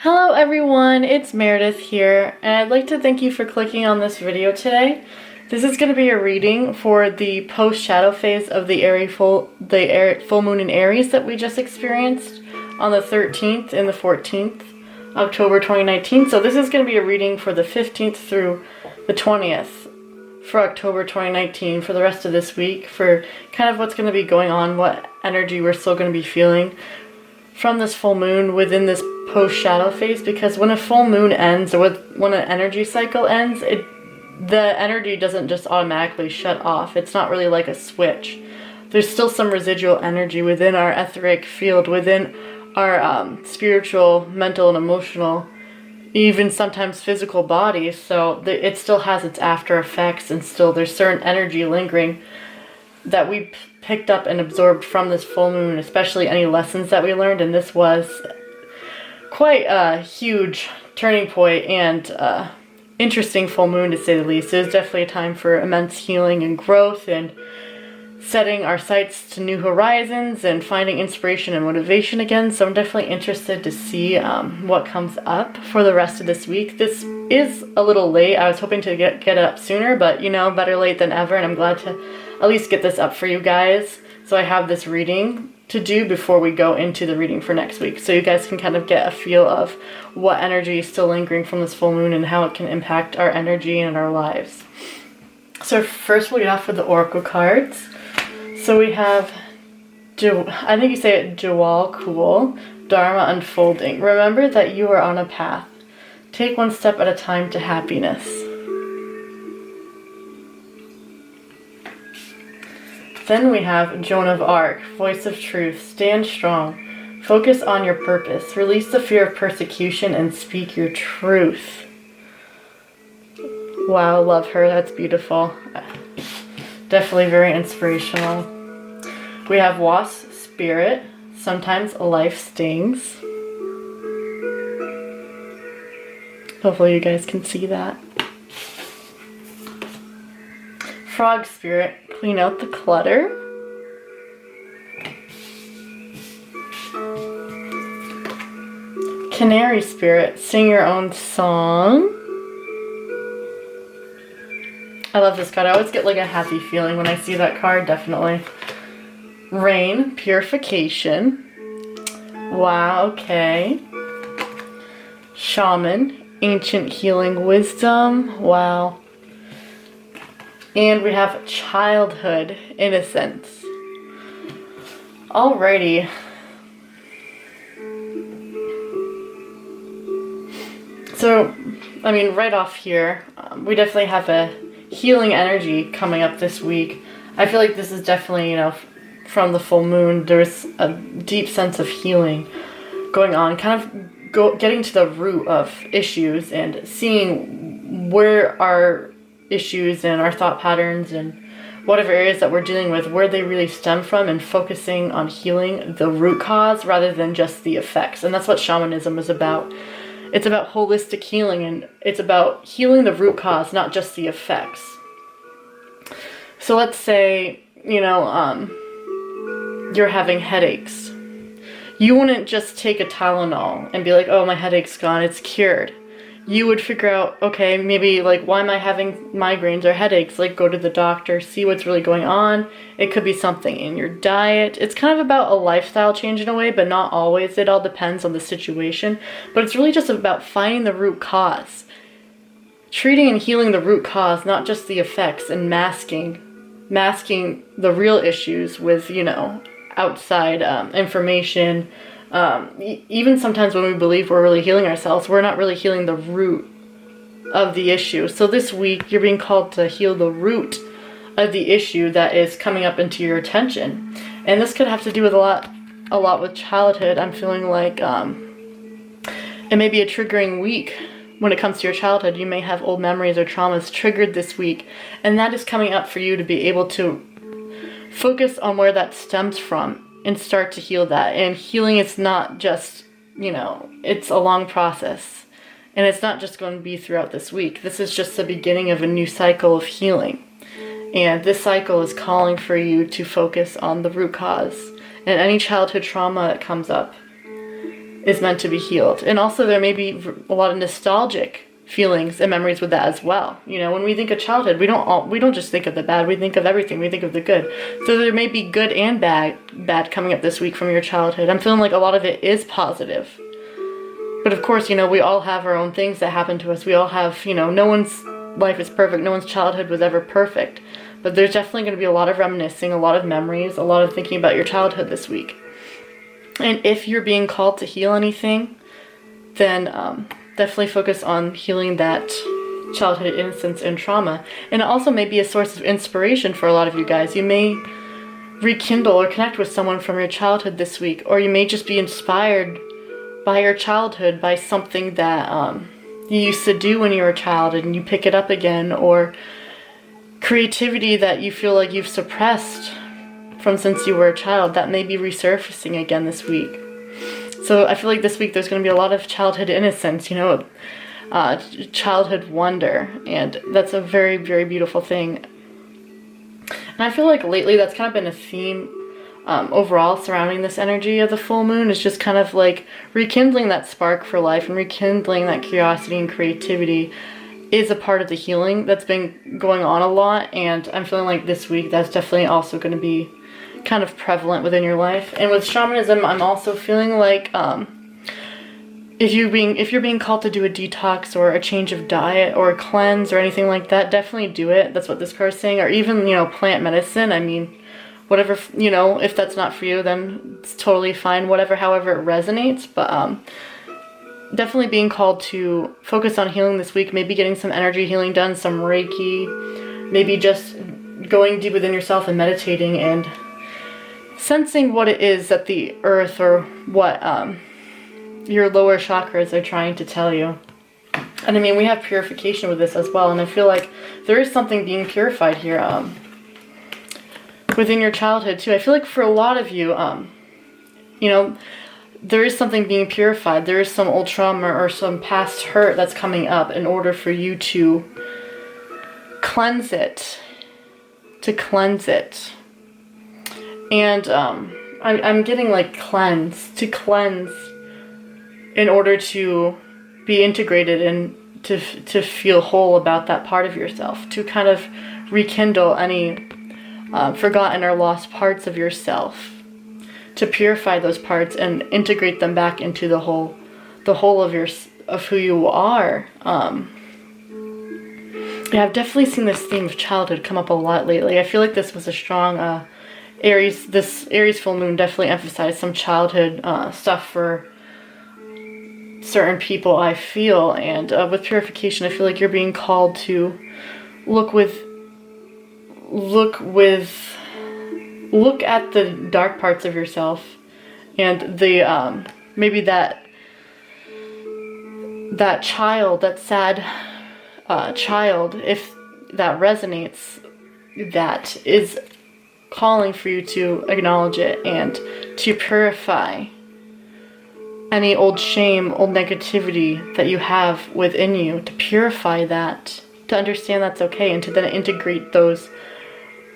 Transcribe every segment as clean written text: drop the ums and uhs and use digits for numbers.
Hello everyone, it's Meredith here, and I'd like to thank you for clicking on this video today. This is going to be a reading for the post-shadow phase of the full moon in Aries that we just experienced on the 13th and the 14th, October 2019. So this is going to be a reading for the 15th through the 20th for October 2019 for the rest of this week, for kind of what's going to be going on, what energy we're still going to be feeling from this full moon within this post-shadow phase, because when a full moon ends, or when an energy cycle ends, the energy doesn't just automatically shut off. It's not really like a switch. There's still some residual energy within our etheric field, within our spiritual, mental, and emotional, even sometimes physical bodies. So it still has its after effects, and still there's certain energy lingering that we picked up and absorbed from this full moon, especially any lessons that we learned. And this was quite a huge turning point and interesting full moon, to say the least. It was definitely a time for immense healing and growth, and setting our sights to new horizons and finding inspiration and motivation again. So I'm definitely interested to see what comes up for the rest of this week. This is a little late. I was hoping to get it up sooner, but you know, better late than ever, and I'm glad to at least get this up for you guys, so I have this reading to do before we go into the reading for next week, so you guys can kind of get a feel of what energy is still lingering from this full moon and how it can impact our energy and our lives. So first we'll get off with the oracle cards. So we have, I think you say it, Jawal Cool, Dharma unfolding. Remember that you are on a path. Take one step at a time to happiness. Then we have Joan of Arc, Voice of Truth, stand strong. Focus on your purpose. Release the fear of persecution and speak your truth. Wow, love her. That's beautiful. Definitely very inspirational. We have Wasp Spirit, sometimes life stings. Hopefully you guys can see that. Frog Spirit, clean out the clutter. Canary Spirit, sing your own song. I love this card. I always get like a happy feeling when I see that card, definitely. Rain, purification. Wow, okay. Shaman, ancient healing wisdom. Wow. And we have childhood innocence. Alrighty. So, I mean, right off here, we definitely have a healing energy coming up this week. I feel like this is definitely, you know, from the full moon, there's a deep sense of healing going on, kind of getting to the root of issues and seeing where our issues and our thought patterns and whatever areas that we're dealing with, where they really stem from, and focusing on healing the root cause rather than just the effects. And that's what shamanism is about. It's about holistic healing, and it's about healing the root cause, not just the effects. So let's say, you know, you're having headaches. You wouldn't just take a Tylenol and be like, oh, my headache's gone, it's cured. You would figure out, okay, maybe like, why am I having migraines or headaches? Like, go to the doctor, see what's really going on. It could be something in your diet. It's kind of about a lifestyle change in a way, but not always. It all depends on the situation. But it's really just about finding the root cause. Treating and healing the root cause, not just the effects, and masking the real issues with, you know, outside information. Even sometimes when we believe we're really healing ourselves, we're not really healing the root of the issue. So this week, you're being called to heal the root of the issue that is coming up into your attention. And this could have to do with a lot with childhood. I'm feeling like it may be a triggering week when it comes to your childhood. You may have old memories or traumas triggered this week, and that is coming up for you to be able to focus on where that stems from and start to heal that. And healing is not just, you know, it's a long process, and it's not just going to be throughout this week. This is just the beginning of a new cycle of healing, and this cycle is calling for you to focus on the root cause and any childhood trauma that comes up. is meant to be healed. And also there may be a lot of nostalgic feelings and memories with that as well. You know, when we think of childhood, we don't just think of the bad, we think of everything, we think of the good. So there may be good and bad coming up this week from your childhood. I'm feeling like a lot of it is positive. But of course, you know, we all have our own things that happen to us. We all have, you know, no one's life is perfect, no one's childhood was ever perfect. But there's definitely going to be a lot of reminiscing, a lot of memories, a lot of thinking about your childhood this week. And if you're being called to heal anything, then definitely focus on healing that childhood innocence and trauma. And it also may be a source of inspiration for a lot of you guys. You may rekindle or connect with someone from your childhood this week, or you may just be inspired by your childhood, by something that you used to do when you were a child and you pick it up again, or creativity that you feel like you've suppressed from since you were a child that may be resurfacing again this week. So I feel like this week there's going to be a lot of childhood innocence, you know, childhood wonder, and that's a very, very beautiful thing. And I feel like lately that's kind of been a theme overall surrounding this energy of the full moon, is just kind of like rekindling that spark for life and rekindling that curiosity and creativity is a part of the healing that's been going on a lot. And I'm feeling like this week that's definitely also going to be kind of prevalent within your life. And with shamanism, I'm also feeling like if you're being called to do a detox or a change of diet or a cleanse or anything like that, definitely do it. That's what this card is saying. Or even, you know, plant medicine. I mean, whatever, you know, if that's not for you, then it's totally fine. Whatever, however it resonates. But definitely being called to focus on healing this week. Maybe getting some energy healing done, some Reiki. Maybe just going deep within yourself and meditating and sensing what it is that the earth or what your lower chakras are trying to tell you. And I mean, we have purification with this as well, and I feel like there is something being purified here within your childhood too. I feel like for a lot of you, you know, there is something being purified. There is some old trauma or some past hurt that's coming up in order for you to cleanse it. And I'm getting like cleanse in order to be integrated and to feel whole about that part of yourself, to kind of rekindle any forgotten or lost parts of yourself, to purify those parts and integrate them back into the whole of who you are. Yeah, I've definitely seen this theme of childhood come up a lot lately. I feel like this was a strong this Aries full moon definitely emphasized some childhood stuff for certain people, I feel. And with purification, I feel like you're being called to look at the dark parts of yourself and the maybe that child, that sad child, if that resonates, that is calling for you to acknowledge it and to purify any old shame, old negativity that you have within you, to purify that, to understand that's okay, and to then integrate those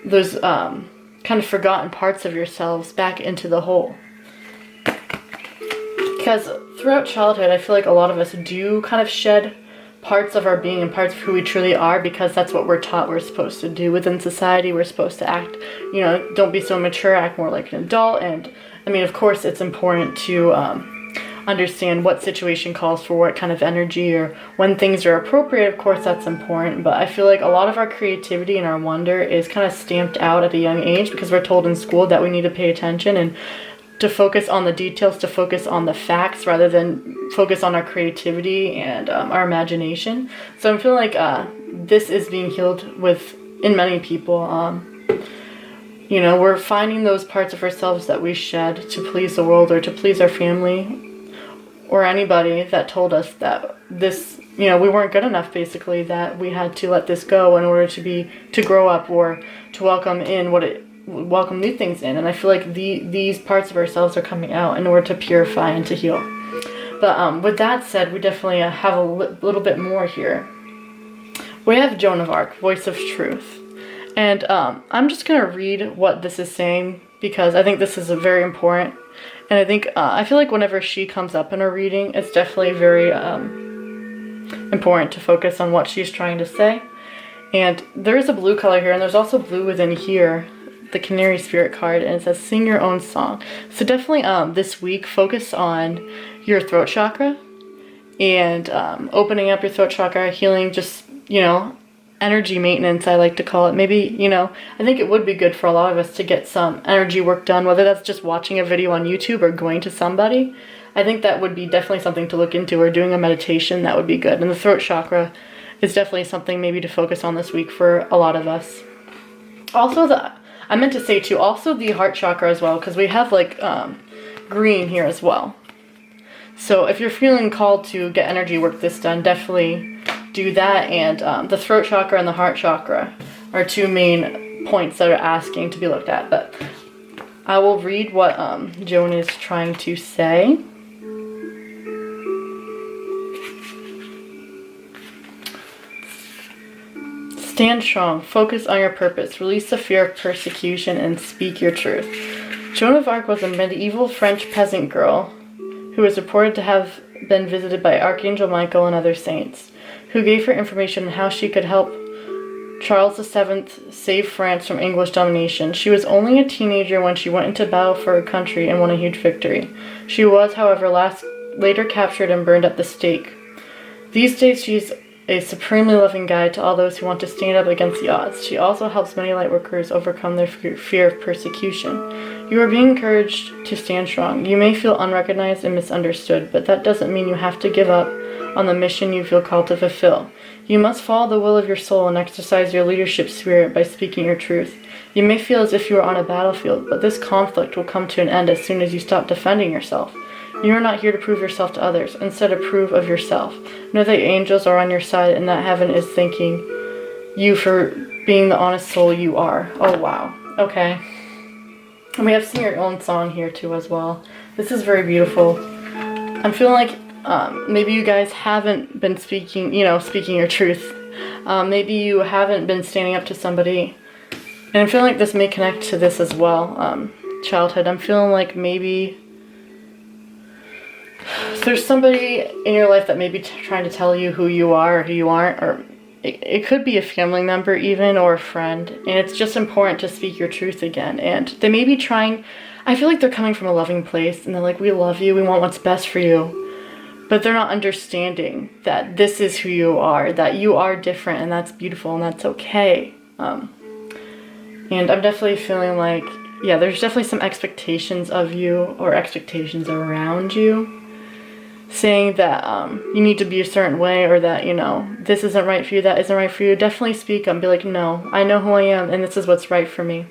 kind of forgotten parts of yourselves back into the whole. Because throughout childhood, I feel like a lot of us do kind of shed parts of our being and parts of who we truly are, because that's what we're taught we're supposed to do within society. We're supposed to act, you know, don't be so mature, act more like an adult. And I mean, of course, it's important to understand what situation calls for what kind of energy, or when things are appropriate. Of course, that's important. But I feel like a lot of our creativity and our wonder is kind of stamped out at a young age, because we're told in school that we need to pay attention and to focus on the details, to focus on the facts rather than focus on our creativity and our imagination. So I'm feeling like this is being healed in many people. You know, we're finding those parts of ourselves that we shed to please the world or to please our family or anybody that told us that this, you know, we weren't good enough, basically, that we had to let this go in order to grow up or to welcome new things in. And I feel like these parts of ourselves are coming out in order to purify and to heal. But with that said, we definitely have a little bit more here. We have Joan of Arc, Voice of Truth. And I'm just going to read what this is saying, because I think this is very important. And I think, I feel like whenever she comes up in a reading, it's definitely very important to focus on what she's trying to say. And there is a blue color here, and there's also blue within here, the Canary Spirit card, and it says sing your own song. So definitely this week, focus on your throat chakra and opening up your throat chakra, healing, just, you know, energy maintenance, I like to call it. Maybe, you know, I think it would be good for a lot of us to get some energy work done, whether that's just watching a video on YouTube or going to somebody. I think that would be definitely something to look into, or doing a meditation. That would be good. And the throat chakra is definitely something maybe to focus on this week for a lot of us. Also, I meant to say too, also the heart chakra as well, because we have like green here as well. So if you're feeling called to get energy work this done, definitely do that. And the throat chakra and the heart chakra are two main points that are asking to be looked at. But I will read what Joan is trying to say. Stand strong, focus on your purpose, release the fear of persecution, and speak your truth. Joan of Arc was a medieval French peasant girl who was reported to have been visited by Archangel Michael and other saints, who gave her information on how she could help Charles VII save France from English domination. She was only a teenager when she went into battle for her country and won a huge victory. She was, however, later captured and burned at the stake. These days, she's a supremely loving guide to all those who want to stand up against the odds. She also helps many lightworkers overcome their fear of persecution. You are being encouraged to stand strong. You may feel unrecognized and misunderstood, but that doesn't mean you have to give up on the mission you feel called to fulfill. You must follow the will of your soul and exercise your leadership spirit by speaking your truth. You may feel as if you are on a battlefield, but this conflict will come to an end as soon as you stop defending yourself. You are not here to prove yourself to others. Instead, approve of yourself. Know that angels are on your side and that heaven is thanking you for being the honest soul you are. Oh, wow. Okay. And we have Sing Your Own Song here, too, as well. This is very beautiful. I'm feeling like maybe you guys haven't been speaking your truth. Maybe you haven't been standing up to somebody. And I'm feeling like this may connect to this as well. Childhood. I'm feeling like maybe there's somebody in your life that may be trying to tell you who you are or who you aren't, or it could be a family member even, or a friend, and it's just important to speak your truth again. And they may be trying, I feel like they're coming from a loving place, and they're like, we love you, we want what's best for you, but they're not understanding that this is who you are, that you are different, and that's beautiful, and that's okay. And I'm definitely feeling like, yeah, there's definitely some expectations of you, or expectations around you, saying that you need to be a certain way, or that, you know, this isn't right for you, that isn't right for you. Definitely speak up and be like, no, I know who I am, and this is what's right for me.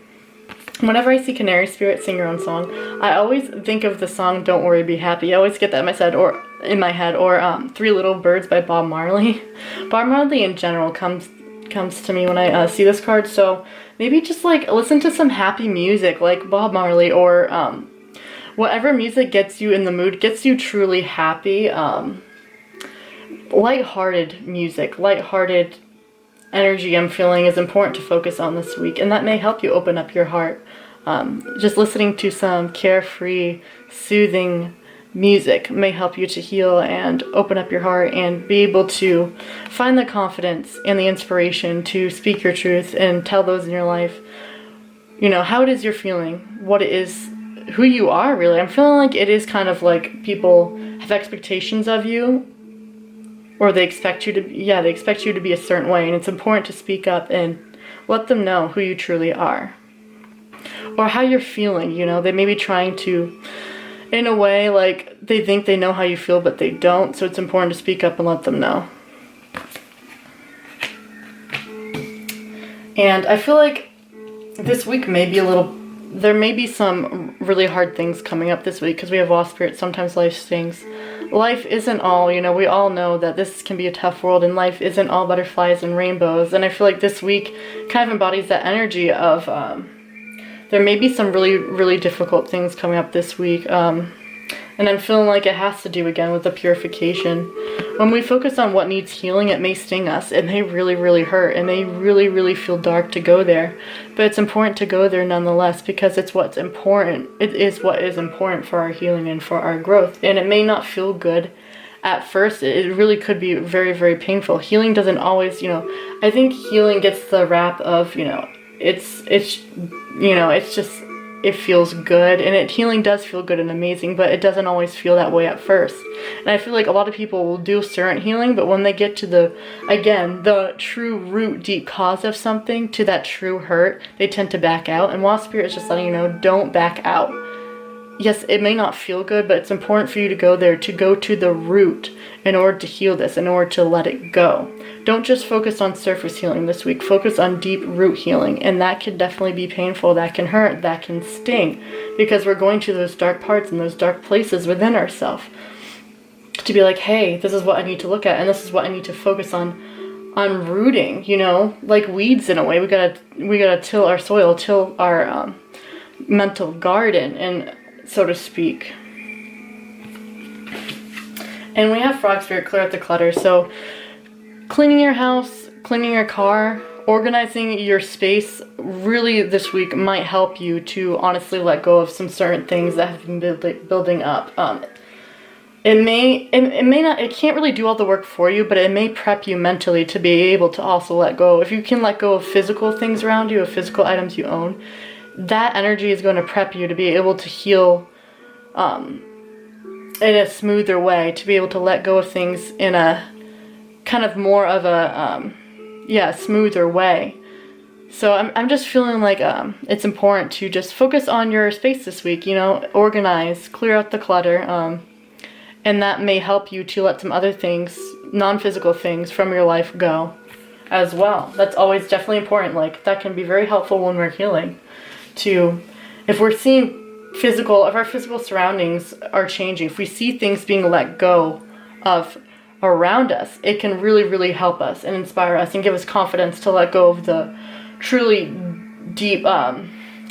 Whenever I see Canary Spirit, Sing Your Own Song, I always think of the song Don't Worry, Be Happy. I always get that in my head, or Three Little Birds by Bob Marley. Bob Marley in general comes to me when I see this card, so maybe just like listen to some happy music like Bob Marley, or whatever music gets you in the mood, gets you truly happy. Lighthearted music, lighthearted energy I'm feeling is important to focus on this week, and that may help you open up your heart. Just listening to some carefree, soothing music may help you to heal and open up your heart and be able to find the confidence and the inspiration to speak your truth and tell those in your life, you know, how it is you're feeling, what it is, who you are, really. I'm feeling like it is kind of like people have expectations of you, or they expect you to be a certain way, and it's important to speak up and let them know who you truly are, or how you're feeling. You know, they may be trying to, in a way, like they think they know how you feel, but they don't, so it's important to speak up and let them know. And I feel like this week may be there may be some really hard things coming up this week, because we have Lost Spirit. Sometimes life stings. Life isn't all, you know, we all know that this can be a tough world, and life isn't all butterflies and rainbows. And I feel like this week kind of embodies that energy of, there may be some really, really difficult things coming up this week. And I'm feeling like it has to do again with the purification, When we focus on what needs healing, it may sting us. It may really, really hurt. It may really, really feel dark to go there. But it's important to go there nonetheless, because it's what's important. It is what is important for our healing and for our growth. And it may not feel good at first. It really could be very, very painful. Healing doesn't always, I think healing gets the rap of, it's just, it feels good, and healing does feel good and amazing, but it doesn't always feel that way at first. And I feel like a lot of people will do certain healing, but when they get to the true root, deep cause of something, to that true hurt, they tend to back out. And while Spirit is just letting you know, don't back out. Yes, it may not feel good, but it's important for you to go there, to go to the root in order to heal this, in order to let it go. Don't just focus on surface healing this week. Focus on deep root healing, and that can definitely be painful. That can hurt. That can sting, because we're going to those dark parts and those dark places within ourselves to be like, hey, this is what I need to look at, and this is what I need to focus on rooting. Like weeds in a way. We gotta till our soil, till our mental garden, and so to speak. And we have Frog Spirit clear out the clutter. So cleaning your house, cleaning your car, organizing your space really this week might help you to honestly let go of some certain things that have been building up. It can't really do all the work for you, but it may prep you mentally to be able to also let go. If you can let go of physical things around you, of physical items you own, that energy is going to prep you to be able to heal in a smoother way, to be able to let go of things in a kind of more of a smoother way. So I'm just feeling like it's important to just focus on your space this week, organize, clear out the clutter, and that may help you to let some other things, non-physical things from your life go as well. That's always definitely important. Like, that can be very helpful when we're healing. If we're seeing if our physical surroundings are changing, if we see things being let go of around us, it can really, really help us and inspire us and give us confidence to let go of the truly deep,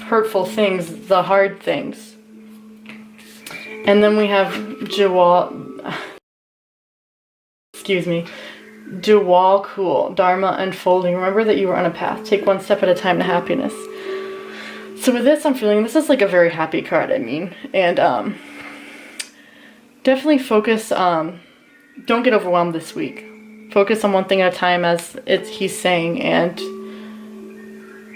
hurtful things, the hard things. And then we have Jawal Cool, Dharma unfolding. Remember that you are on a path. Take one step at a time to happiness. So with this, I'm feeling this is like a very happy card, and definitely focus, don't get overwhelmed this week. Focus on one thing at a time, as he's saying, and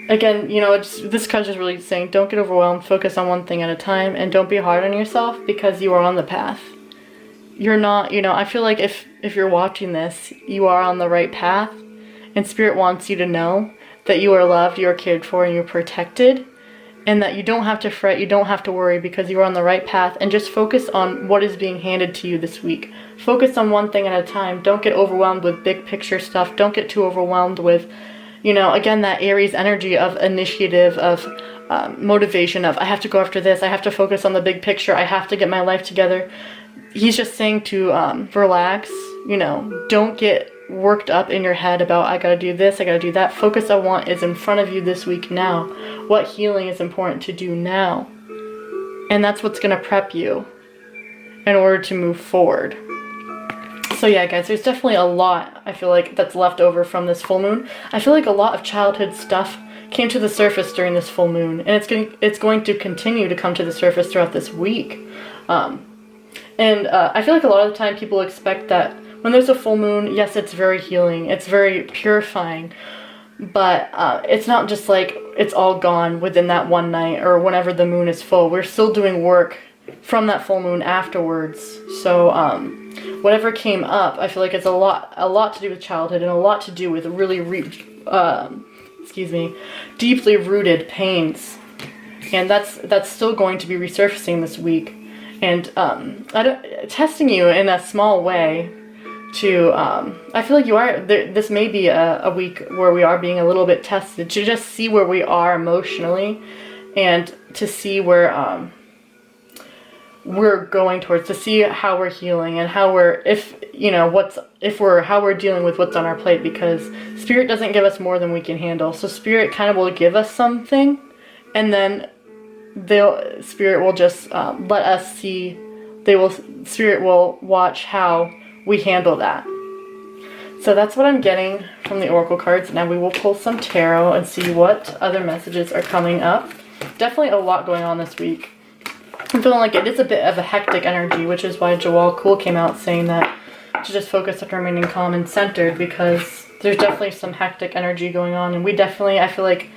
again, this card is really saying, don't get overwhelmed, focus on one thing at a time, and don't be hard on yourself, because you are on the path. You're not, I feel like if you're watching this, you are on the right path, and Spirit wants you to know that you are loved, you are cared for, and you're protected, and that you don't have to fret, you don't have to worry, because you are on the right path, and just focus on what is being handed to you this week. Focus on one thing at a time. Don't get overwhelmed with big picture stuff. Don't get too overwhelmed with, again, that Aries energy of initiative, of motivation, of I have to go after this, I have to focus on the big picture, I have to get my life together. He's just saying to relax, don't get worked up in your head about I gotta do this, I gotta do that. Focus on what is in front of you this week now. What healing is important to do now. And that's what's gonna prep you in order to move forward. So yeah, guys, there's definitely a lot, I feel like, that's left over from this full moon. I feel like a lot of childhood stuff came to the surface during this full moon, and it's going to continue to come to the surface throughout this week. I feel like a lot of the time people expect that when there's a full moon, yes, it's very healing, it's very purifying, but it's not just like it's all gone within that one night or whenever the moon is full. We're still doing work from that full moon afterwards. So whatever came up, I feel like it's a lot to do with childhood, and a lot to do with really deeply rooted pains, and that's still going to be resurfacing this week, and testing you in a small way. I feel like you are this may be a week where we are being a little bit tested, to just see where we are emotionally, and to see where we're going towards, to see how we're healing, and how we're how we're dealing with what's on our plate, because Spirit doesn't give us more than we can handle. So Spirit kind of will give us something, and then Spirit will just let us see. Spirit will watch how we handle that. So that's what I'm getting from the Oracle cards. Now we will pull some tarot and see what other messages are coming up. Definitely a lot going on this week. I'm feeling like it is a bit of a hectic energy, which is why Joelle Cool came out saying that to just focus on remaining calm and centered, because there's definitely some hectic energy going on. And we definitely, I feel like,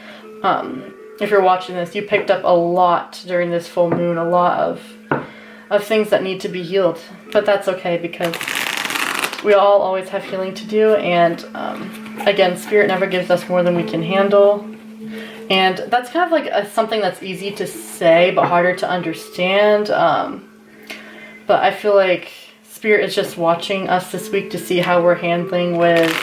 if you're watching this, you picked up a lot during this full moon, a lot of things that need to be healed. But that's okay, because we all always have healing to do. And again, Spirit never gives us more than we can handle. And that's kind of like something that's easy to say, but harder to understand. But I feel like Spirit is just watching us this week to see how we're handling with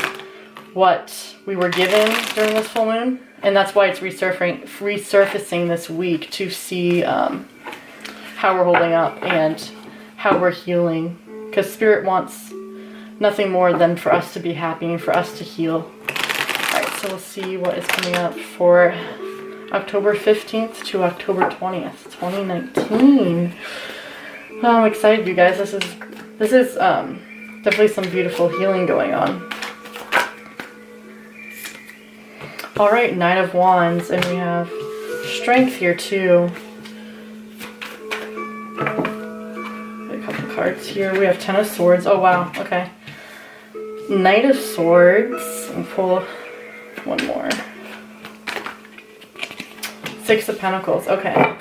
what we were given during this full moon. And that's why it's resurfacing this week, to see how we're holding up and how we're healing. Because Spirit wants nothing more than for us to be happy and for us to heal. Alright, so we'll see what is coming up for October 15th to October 20th, 2019. Oh, I'm excited, you guys. This is definitely some beautiful healing going on. Alright, Knight of Wands, and we have Strength here too. A couple cards here. We have Ten of Swords. Oh wow, okay. Knight of Swords. I'll pull one more. Six of Pentacles. Okay.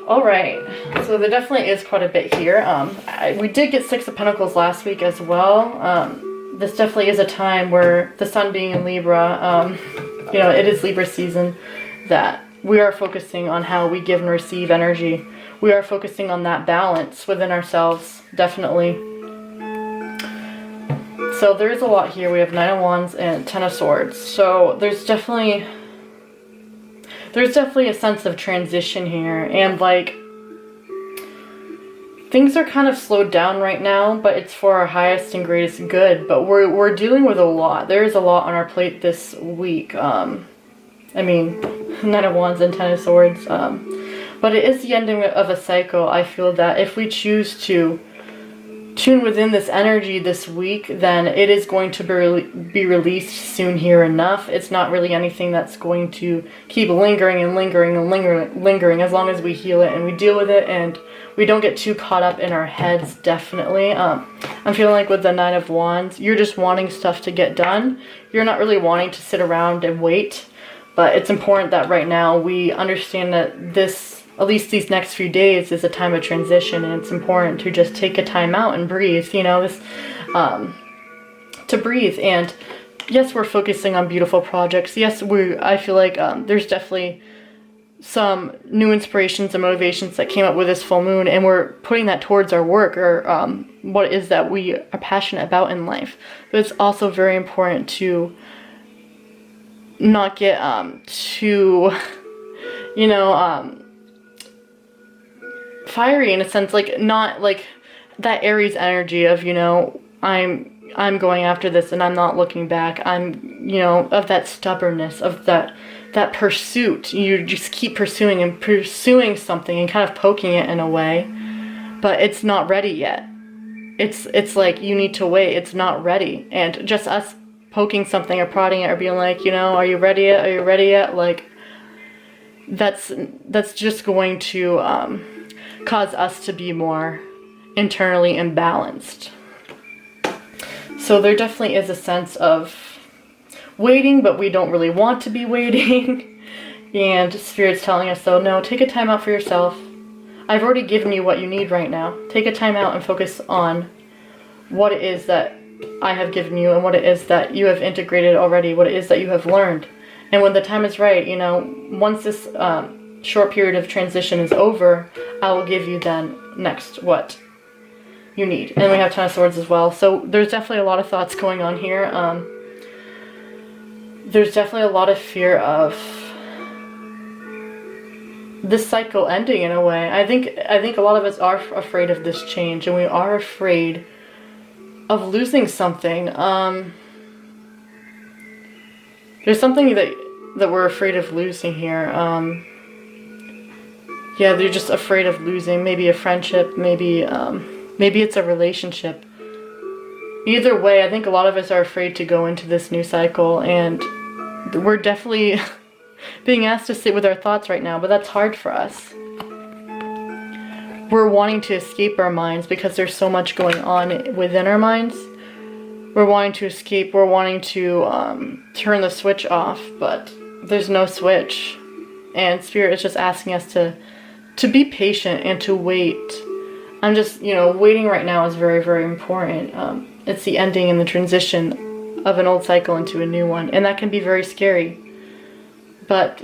Alright. So there definitely is quite a bit here. We did get Six of Pentacles last week as well. This definitely is a time where the sun being in Libra, you know, it is Libra season, that we are focusing on how we give and receive energy. We are focusing on that balance within ourselves, definitely. So there is a lot here. We have Nine of Wands and Ten of Swords. So there's definitely a sense of transition here, and like things are kind of slowed down right now, but it's for our highest and greatest good. But we're dealing with a lot. There is a lot on our plate this week. I mean, Nine of Wands and Ten of Swords. But it is the ending of a cycle. I feel that if we choose to tune within this energy this week, then it is going to be released soon here enough. It's not really anything that's going to keep lingering and lingering and lingering as long as we heal it and we deal with it and we don't get too caught up in our heads, definitely. I'm feeling like with the Nine of Wands, you're just wanting stuff to get done. You're not really wanting to sit around and wait, but it's important that right now we understand that this, at least these next few days, is a time of transition, and it's important to just take a time out and breathe, you know, this, to breathe. And yes, we're focusing on beautiful projects. Yes, I feel like there's definitely some new inspirations and motivations that came up with this full moon, and we're putting that towards our work or what it is that we are passionate about in life. But it's also very important to not get too, you know, fiery in a sense, like not like that Aries energy of, you know, I'm going after this and I'm not looking back. I'm, you know, of that stubbornness, of that pursuit. You just keep pursuing and pursuing something and kind of poking it in a way, but it's not ready yet. It's like you need to wait. It's not ready. And just us poking something or prodding it or being like, you know, are you ready yet? Are you ready yet? Like that's just going to cause us to be more internally imbalanced. So there definitely is a sense of waiting, but we don't really want to be waiting. And Spirit's telling us, so no, take a time out for yourself. I've already given you what you need right now. Take a time out and focus on what it is that I have given you and what it is that you have integrated already, what it is that you have learned. And when the time is right, you know, once this short period of transition is over, I will give you then next what you need. And we have Ten of Swords as well. So there's definitely a lot of thoughts going on here. There's definitely a lot of fear of this cycle ending in a way. I think a lot of us are afraid of this change, and we are afraid of losing something. There's something that we're afraid of losing here. Yeah, they're just afraid of losing maybe a friendship, maybe it's a relationship. either way, I think a lot of us are afraid to go into this new cycle, and we're definitely being asked to sit with our thoughts right now, but that's hard for us. We're wanting to escape our minds because there's so much going on within our minds. We're wanting to escape, we're wanting to turn the switch off, but there's no switch. And Spirit is just asking us to be patient and to wait. I'm just, waiting right now is very, very important. It's the ending and the transition of an old cycle into a new one, and that can be very scary. But,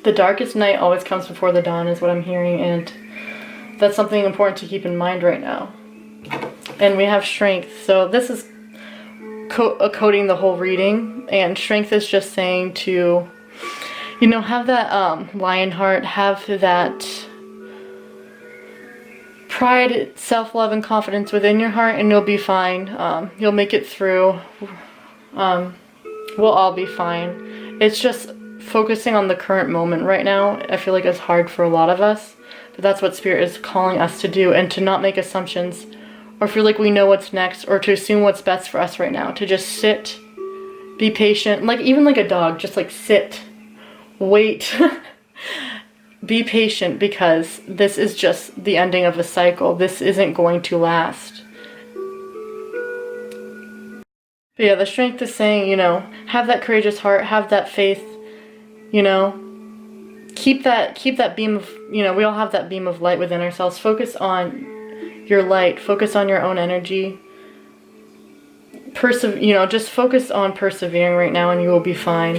the darkest night always comes before the dawn is what I'm hearing, and that's something important to keep in mind right now. And we have strength, so this is coding the whole reading, and strength is just saying to, have that lion heart, have that pride, self-love, and confidence within your heart, and you'll be fine. You'll make it through. We'll all be fine. It's just focusing on the current moment right now. I feel like it's hard for a lot of us, but that's what Spirit is calling us to do, and to not make assumptions or feel like we know what's next, or to assume what's best for us right now. To just sit, be patient, even like a dog, just sit, wait, be patient, because this is just the ending of a cycle. This isn't going to last. But yeah, the strength is saying, have that courageous heart, have that faith, keep that beam of, we all have that beam of light within ourselves. Focus on your light, focus on your own energy. Just focus on persevering right now, and you will be fine.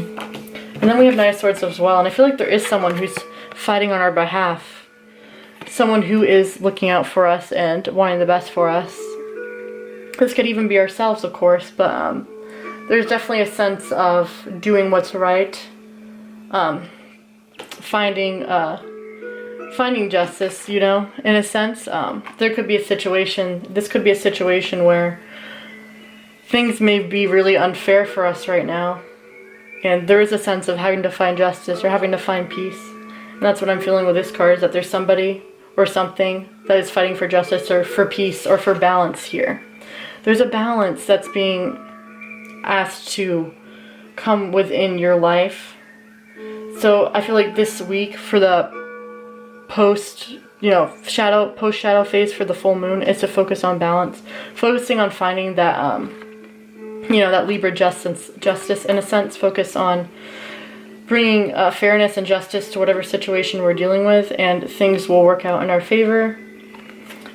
And then we have Knight of Swords as well, and I feel like there is someone who's fighting on our behalf. Someone who is looking out for us and wanting the best for us. This could even be ourselves, of course, but there's definitely a sense of doing what's right, finding justice, in a sense. There could be a situation, this could be a situation where things may be really unfair for us right now, and there is a sense of having to find justice or having to find peace. And that's what I'm feeling with this card, is that there's somebody or something that is fighting for justice or for peace or for balance here. There's a balance that's being asked to come within your life. So I feel like this week, for the post-shadow phase for the full moon, is to focus on balance. Focusing on finding that, that Libra justice in a sense. Focus on bringing fairness and justice to whatever situation we're dealing with, and things will work out in our favor.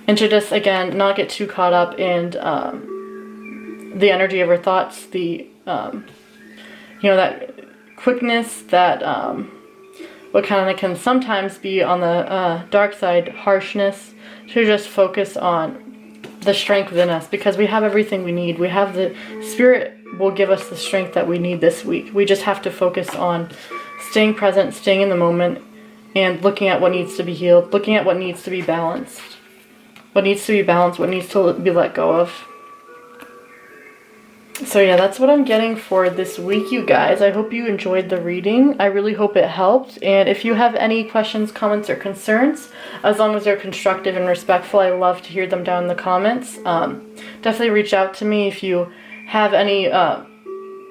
And to just, again, not get too caught up in the energy of our thoughts, that quickness, that what kind of can sometimes be on the dark side, harshness. To just focus on the strength within us, because we have everything we need. We have the Spirit will give us the strength that we need this week. We just have to focus on staying present, staying in the moment, and looking at what needs to be healed, looking at what needs to be balanced. What needs to be balanced, what needs to be let go of. So yeah, that's what I'm getting for this week, you guys. I hope you enjoyed the reading. I really hope it helped. And if you have any questions, comments, or concerns, as long as they're constructive and respectful, I love to hear them down in the comments. Definitely reach out to me if you have any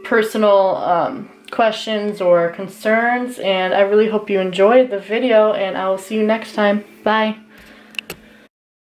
personal questions or concerns. And I really hope you enjoyed the video, and I will see you next time. Bye.